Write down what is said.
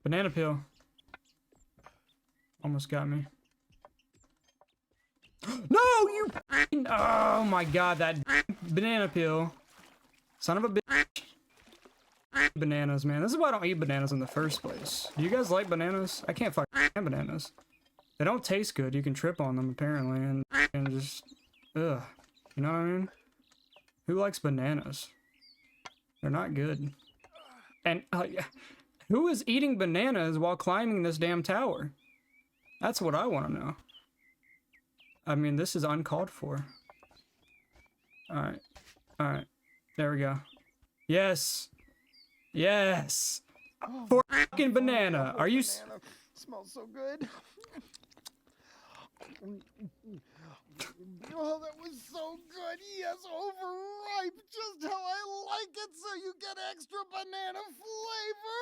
Banana peel. Almost got me. No, you. Oh my god, that banana peel. Son of a bitch. Bananas, man. This is why I don't eat bananas in the first place. Do you guys like bananas? I can't fucking stand bananas. They don't taste good. You can trip on them apparently, and just ugh. You know what I mean? Who likes bananas? They're not good. And who is eating bananas while climbing this damn tower? That's what I want to know. I mean, this is uncalled for. Alright. Alright. There we go. Yes! Yes! Oh, For fucking banana! Are you banana. Smells so good. Oh, that was so good. Yes, overripe, just how I like it. So you get extra banana flavor.